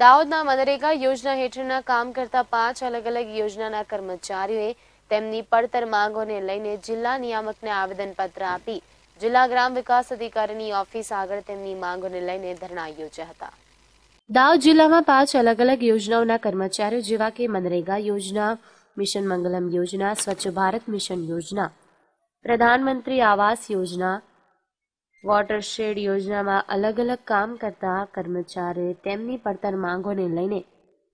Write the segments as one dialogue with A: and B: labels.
A: દાહોદના મનરેગા યોજના હેઠળના કામ કરતા 5 અલગ અલગ યોજનાના કર્મચારીઓએ તેમની પડતર માંગોને લઈને જિલ્લા નિયામકને આવેદનપત્ર આપી જિલ્લા ગ્રામ વિકાસ અધિકારીની ઓફિસ આગળ તેમની માંગોને લઈને ધરણા યોજ્યા હતા। દાહોદ જિલ્લામાં 5 અલગ અલગ યોજનાઓના કર્મચારીઓ જેવા કે મનરેગા યોજના, મિશન મંગલમ યોજના, સ્વચ્છ ભારત મિશન યોજના, પ્રધાનમંત્રી આવાસ યોજના, વોટરશેડ યોજનામાં અલગ અલગ કામ કરતા કર્મચારીઓએ તેમની પડતર માંગોને લઈને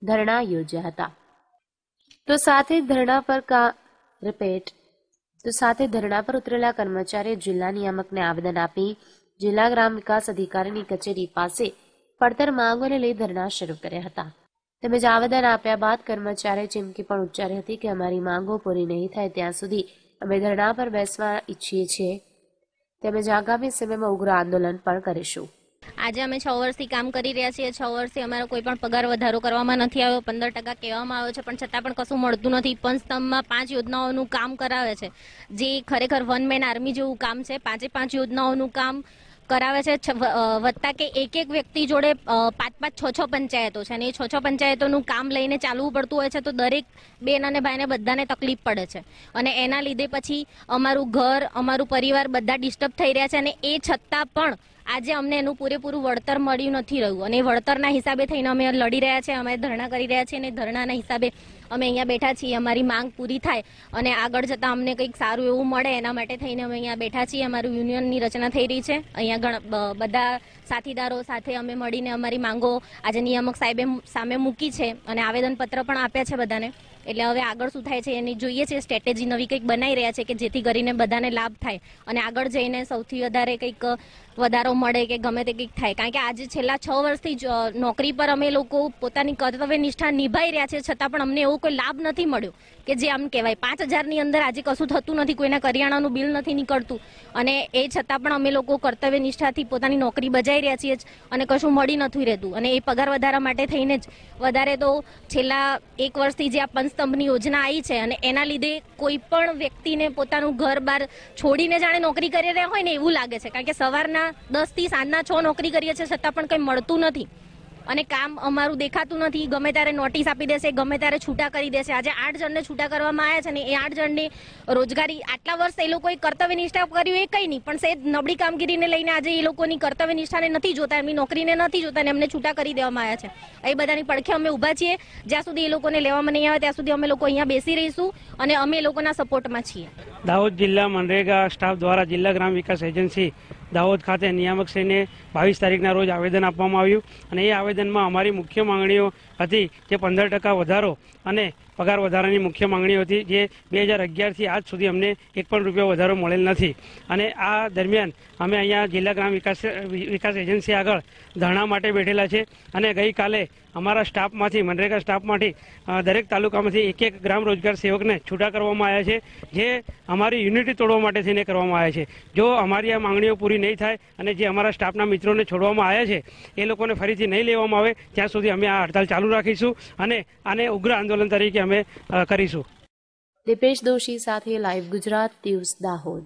A: ધરણા યોજ્યા હતા। તો સાથે ધરણા પર ઉતરેલા કર્મચારીએ જિલ્લા નિયામકને આવેદન આપી જિલ્લા ગ્રામ વિકાસ અધિકારીની કચેરી પાસે પડતર માંગોને લઈ ધરણા શરૂ કર્યા હતા। તેમજ આવેદન આપ્યા બાદ કર્મચારીએ ચીમકી પણ ઉચ્ચારી હતી કે અમારી માંગો પૂરી નહીં થાય ત્યાં સુધી અમે ધરણા પર બેસવા ઈચ્છીએ છીએ તેમજ આગામી સમયમાં ઉગ્ર આંદોલન પણ કરીશું।
B: આજે અમે 6 વર્ષથી કામ કરી રહ્યા છીએ। 6 વર્ષથી અમારો કોઈ પણ પગાર વધારો કરવામાં નથી આવ્યો। 15% કહેવામાં આવ્યો છે પણ છતાં પણ કશું મળતું નથી। પંચસ્તંભમાં 5 યોજનાઓનું કામ કરાવે છે જે ખરેખર વન મેન આર્મી જેવું કામ છે। 5 યોજનાઓનું કામ કરાવે છે વત્તા કે એક વ્યક્તિ જોડે 5-6 પંચાયતો છે અને એ 6 પંચાયતોનું કામ લઈને ચાલવું પડતું હોય છે તો દરેક બેન અને ભાઈને બધાને તકલીફ પડે છે અને એના લીધે પછી અમારું ઘર, અમારું પરિવાર બધા ડિસ્ટર્બ થઈ રહ્યા છે અને એ છતાં પણ આજે અમને એનું પૂરેપૂરું વળતર મળ્યું નથી રહ્યું અને વળતરના હિસાબે થઈને અમે લડી રહ્યા છીએ, અમે ધરણા કરી રહ્યા છીએ અને ધરણાના હિસાબે અમે અહીંયા બેઠા છીએ। અમારી માંગ પૂરી થાય અને આગળ જતાં અમને કંઈક સારું એવું મળે એના માટે થઈને અમે અહીંયા બેઠા છીએ। અમારું યુનિયનની રચના થઈ રહી છે। અહીંયા બધા સાથીદારો સાથે અમે મળીને અમારી માંગો આજે નિયામક સાહેબે સામે મૂકી છે અને આવેદનપત્ર પણ આપ્યા છે બધાને। એટલે હવે આગળ શું થાય છે એની જોઈએ છે, સ્ટ્રેટેજી નવી કંઈક બનાવી રહ્યા છે કે જેથી કરીને બધાને લાભ થાય અને આગળ જઈને સૌથી વધારે કંઈક વધારો મળે કે ગમે તે કંઈક થાય। કારણ કે આજે છેલ્લા 6 વર્ષથી નોકરી પર અમે લોકો પોતાની કર્તવ્ય નિષ્ઠા નિભાઈ રહ્યા છે છતાં પણ અમને એવો કોઈ લાભ નથી મળ્યો કે જે આમ કહેવાય। 5000ની અંદર આજે કશું થતું નથી, કોઈના કરિયાણાનું બિલ નથી નીકળતું અને એ છતાં પણ અમે લોકો કર્તવ્ય નિષ્ઠાથી પોતાની નોકરી બજાવી રહ્યા છીએ અને કશું મળી નથી રહેતું અને એ પગાર વધારા માટે થઈને જ વધારે તો છેલ્લા 1 વર્ષથી જે આ પંચસ્તંભની યોજના આવી છે અને એના લીધે કોઈ પણ વ્યક્તિને પોતાનું ઘર બાર છોડીને જાણે નોકરી કરી રહ્યા હોય ને એવું લાગે છે। કારણ કે સવારના 10 થી સાંજના 6 નોકરી કરીએ છીએ છતાં પણ કંઈ મળતું નથી અને કામ અમારું દેખાતું નથી। ગમે ત્યારે નોટિસ આપી દેશે, ગમે ત્યારે છૂટા કરી દેશે। આજે 8 જણને છૂટા કરવામાં આવ્યા છે ને એ 8 જણને રોજગારી આટલા વર્ષ એ લોકોએ કર્તવ્ય નિષ્ઠા કર્યું એ કંઈ નહીં પણ સેજ નબળી કામગીરીને લઈને આજે એ લોકોની કર્તવ્ય નિષ્ઠાને નથી જોતા, એમની નોકરીને નથી જોતા અને એમને છૂટા કરી દેવામાં આવ્યા છે। એ બધાની પડખે અમે ઊભા છીએ। જ્યાં સુધી એ લોકોને લેવામાં નહીં આવે ત્યાં સુધી અમે લોકો અહીંયા બેસી રહીશું અને અમે એ લોકોના સપોર્ટમાં છીએ।
C: દાહોદ જિલ્લા મનરેગા સ્ટાફ દ્વારા જિલ્લા ગ્રામ વિકાસ એજન્સી દાહોદ ખાતે નિયામકશ્રીને 22 તારીખના રોજ આવેદન આપવામાં આવ્યું અને એ આવેદનમાં અમારી મુખ્ય માંગણીઓ હતી જે 15% વધારો અને પગાર વધારાની મુખ્ય માંગણીઓ હતી જે 2011થી આજ સુધી અમને એક પણ રૂપિયો વધારો મળેલ નથી અને આ દરમિયાન અમે અહીંયા જિલ્લા ગ્રામ વિકાસ એજન્સી આગળ ધરણા માટે બેઠેલા છે અને ગઈકાલે અમારા સ્ટાફમાંથી મનરેગા સ્ટાફમાંથી દરેક તાલુકામાંથી એક ગ્રામ રોજગાર સેવકને છૂટા કરવામાં આવ્યા છે જે અમારી યુનિટી તોડવા માટે થઈને કરવામાં આવ્યા છે। જો અમારી આ માંગણીઓ પૂરી નહીં થાય અને જે અમારા સ્ટાફના મિત્રોને છોડવામાં આવ્યા છે એ લોકોને ફરીથી નહીં લેવામાં આવે ત્યાં સુધી અમે આ હડતાલ ચાલુ રાખીશું અને આને ઉગ્ર આંદોલન તરીકે અમે કરીશું।
A: દીપેશ દોશી સાથે લાઈવ ગુજરાત ન્યૂઝ દાહોદ।